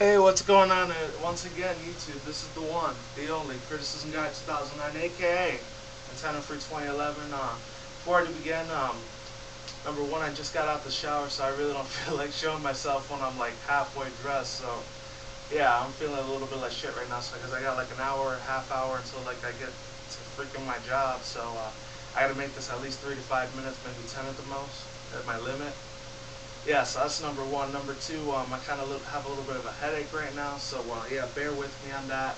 Hey, what's going on? Once again, YouTube, this is the one, the only, Criticism Guy 2009, aka Nintendofreak2011. Before I begin, number one, I just got out the shower, so I really don't feel like showing myself when I'm like halfway dressed. So, yeah, I'm feeling a little bit like shit right now, because I got like an hour, half hour until like I get to freaking my job. So, I gotta make this at least 3 to 5 minutes, maybe 10 at the most, at my limit. Yeah, so that's number one. Number two, I kind of have a little bit of a headache right now, so yeah, bear with me on that.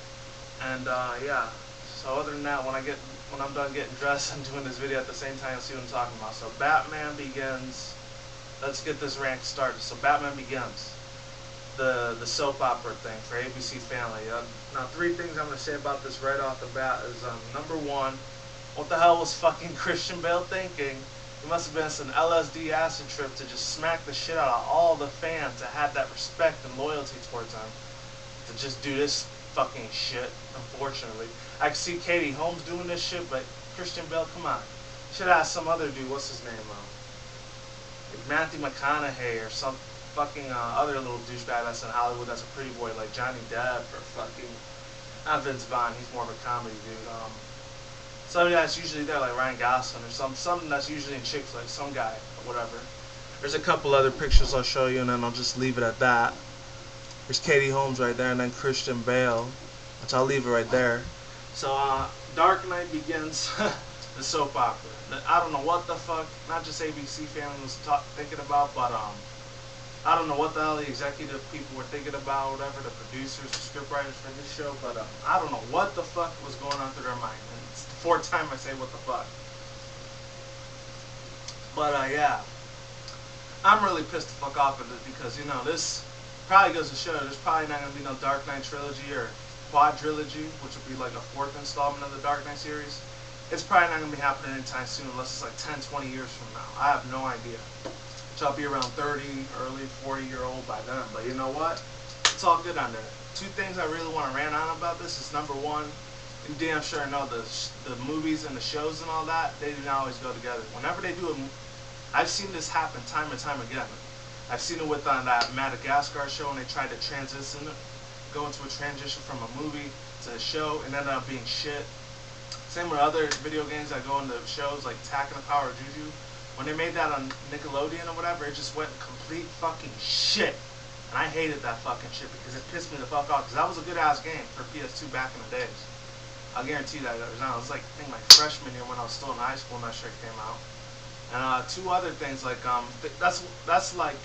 And yeah, so other than that, when I'm done getting dressed and doing this video at the same time, you'll see what I'm talking about. So Batman Begins. Let's get this rank started. So Batman Begins, the soap opera thing for ABC Family. Now, three things I'm gonna say about this right off the bat is number one, what the hell was fucking Christian Bale thinking? It must have been some LSD acid trip to just smack the shit out of all the fans that had that respect and loyalty towards him to just do this fucking shit, unfortunately. I can see Katie Holmes doing this shit, but Christian Bale, come on. Should ask some other dude, what's his name, like Matthew McConaughey or some fucking other little douchebag that's in Hollywood that's a pretty boy, like Johnny Depp or fucking, not Vince Vaughn, he's more of a comedy dude. Somebody that's usually there, like Ryan Gosling, or something that's usually in chick flicks, some guy, or whatever. There's a couple other pictures I'll show you, and then I'll just leave it at that. There's Katie Holmes right there, and then Christian Bale, which I'll leave it right there. So, Dark Knight Begins, the soap opera. I don't know what the fuck, not just ABC Family was thinking about, but I don't know what the hell the executive people were thinking about, whatever, the producers, the scriptwriters for this show, but I don't know what the fuck was going on through their mind. And it's the fourth time I say what the fuck. But yeah, I'm really pissed the fuck off with it because, you know, this probably goes to show there's probably not going to be no Dark Knight trilogy or quadrilogy, which would be like a fourth installment of the Dark Knight series. It's probably not going to be happening anytime soon unless it's like 10, 20 years from now. I have no idea. Which I'll be around 30, early 40-year-old by then. But you know what? It's all good on there. Two things I really want to rant on about this is number one, you damn sure know the movies and the shows and all that, they do not always go together. Whenever they do I've seen this happen time and time again. I've seen it with that Madagascar show when they tried to go into a transition from a movie to a show and ended up being shit. Same with other video games that go into shows like Attack of the Power of Juju. When they made that on Nickelodeon or whatever, it just went complete fucking shit. And I hated that fucking shit because it pissed me the fuck off. Because that was a good ass game for PS2 back in the days. I'll guarantee that. It was like, I think my freshman year when I was still in high school and that shit came out. And two other things, like, that's like,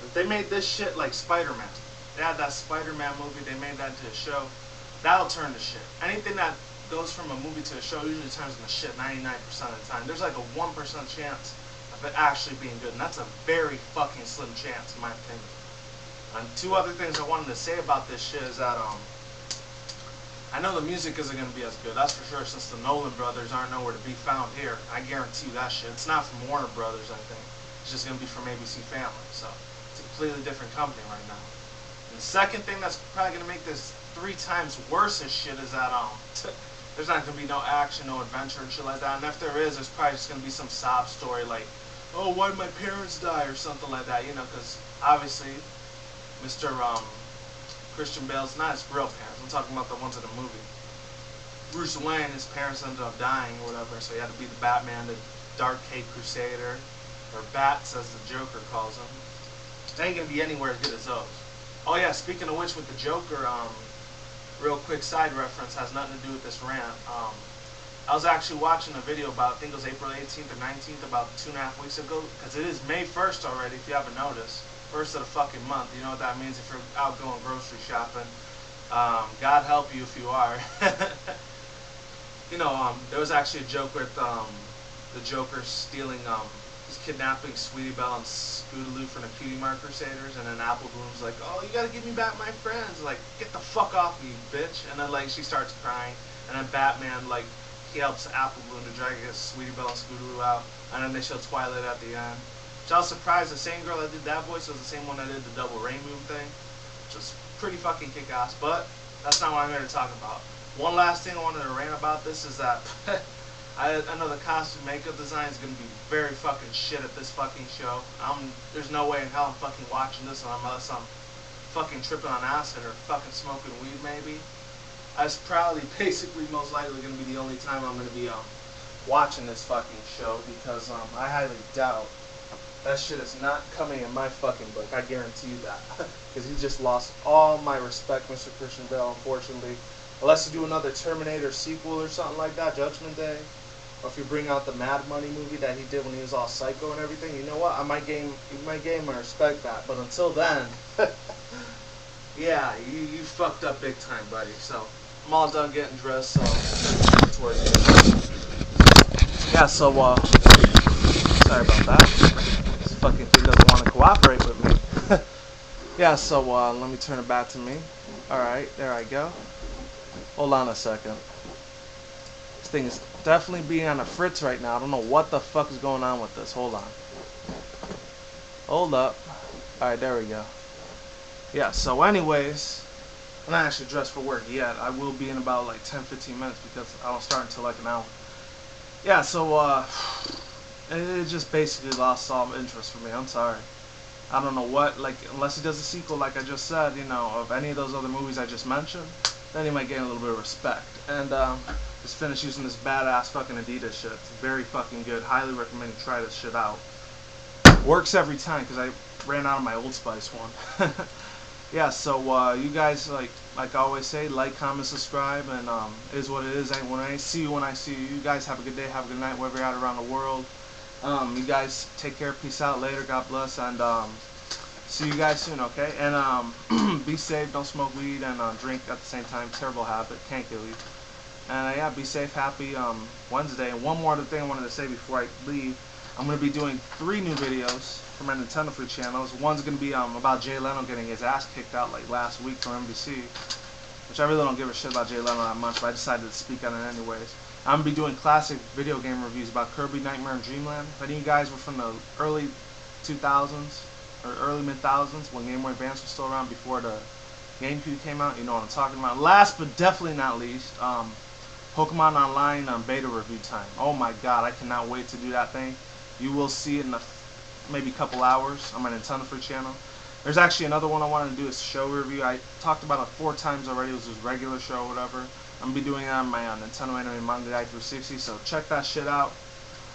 if they made this shit like Spider-Man. They had that Spider-Man movie, they made that into a show. That'll turn to shit. Anything that goes from a movie to a show usually turns into shit 99% of the time. There's like a 1% chance of it actually being good, and that's a very fucking slim chance in my opinion. And two other things I wanted to say about this shit is that I know the music isn't going to be as good, that's for sure, since the Nolan brothers aren't nowhere to be found here. I guarantee you that shit. It's not from Warner Brothers, I think. It's just going to be from ABC Family, so it's a completely different company right now. And the second thing that's probably going to make this 3 times worse as shit is that there's not going to be no action, no adventure and shit like that. And if there is, there's probably just going to be some sob story like, oh, why did my parents die or something like that, you know, because obviously Mr. Christian Bale's not his real parents. I'm talking about the ones in the movie. Bruce Wayne, his parents ended up dying or whatever, so he had to be the Batman, the Dark Cape Crusader, or Bats as the Joker calls him. It ain't going to be anywhere as good as those. Oh yeah, speaking of which, with the Joker, real quick side reference, has nothing to do with this rant. I was actually watching a video about, I think it was April 18th or 19th, about 2.5 weeks ago, because it is May 1st already, if you haven't noticed. First of the fucking month. You know what that means if you're out going grocery shopping. God help you if you are. You know, there was actually a joke with the Joker stealing, he's kidnapping Sweetie Belle and Scootaloo from the Cutie Mark Crusaders, and then Apple Bloom's like, oh, you gotta give me back my friends. Like, get the fuck off me, bitch. And then, like, she starts crying, and then Batman, like, he helps Apple Bloom to drag his Sweetie Belle and Scootaloo out, and then they show Twilight at the end. Which I was surprised the same girl that did that voice was the same one that did the double rainbow thing, which was pretty fucking kick-ass, but that's not what I'm here to talk about. One last thing I wanted to rant about this is that I know the costume makeup design is going to be very fucking shit at this fucking show. There's no way in hell I'm fucking watching this one unless I'm fucking tripping on acid or fucking smoking weed maybe, that's probably basically most likely going to be the only time I'm going to be watching this fucking show, because I highly doubt that shit is not coming in my fucking book. I guarantee you that. Because you just lost all my respect, Mr. Christian Bale, unfortunately. Unless you do another Terminator sequel or something like that, Judgment Day. Or if you bring out the Mad Money movie that he did when he was all psycho and everything, you know what? I might gain my respect back. But until then, yeah, you fucked up big time, buddy. So I'm all done getting dressed, so yeah, so sorry about that. This fucking thing doesn't want to cooperate with me. Yeah, so let me turn it back to me. Alright, there I go. Hold on a second. This thing is definitely being on a fritz right now. I don't know what the fuck is going on with this. Hold on. Hold up. Alright, there we go. Yeah, so anyways, I'm not actually dressed for work yet. I will be in about like 10-15 minutes because I don't start until like an hour. Yeah, so it just basically lost all interest for me. I'm sorry. I don't know what, like, unless he does a sequel, like I just said, you know, of any of those other movies I just mentioned, then he might gain a little bit of respect. And just finished using this badass fucking Adidas shit. It's very fucking good. Highly recommend you try this shit out. Works every time because I ran out of my Old Spice one. Yeah, so you guys, like I always say, like, comment, subscribe, and it is what it is. When I see you, you guys have a good day, have a good night, wherever you're at around the world. You guys take care, peace out, later, God bless, and see you guys soon, okay? And be safe, don't smoke weed, and drink at the same time. Terrible habit, can't kill you. And yeah, be safe, happy Wednesday. And one more other thing I wanted to say before I leave. I'm going to be doing 3 new videos for my Nintendo Freak channels. One's going to be about Jay Leno getting his ass kicked out like last week from NBC, which I really don't give a shit about Jay Leno that much, but I decided to speak on it anyways. I'm going to be doing classic video game reviews about Kirby, Nightmare, and Dreamland. If any of you guys were from the early 2000s or early mid-thousands, when Game Boy Advance was still around before the GameCube came out, you know what I'm talking about. Last but definitely not least, Pokemon Online beta review time. Oh my god, I cannot wait to do that thing. You will see it in maybe a couple hours on my Nintendo Freak channel. There's actually another one I wanted to do, is show review. I talked about it 4 times already. It was this regular show or whatever. I'm going to be doing it on my Nintendo Anime Manga Guide 360, so check that shit out.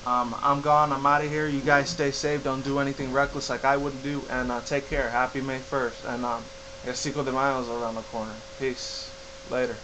I'm gone. I'm out of here. You guys stay safe. Don't do anything reckless like I wouldn't do. And take care. Happy May 1st. And I guess Cinco de Mayo is around the corner. Peace. Later.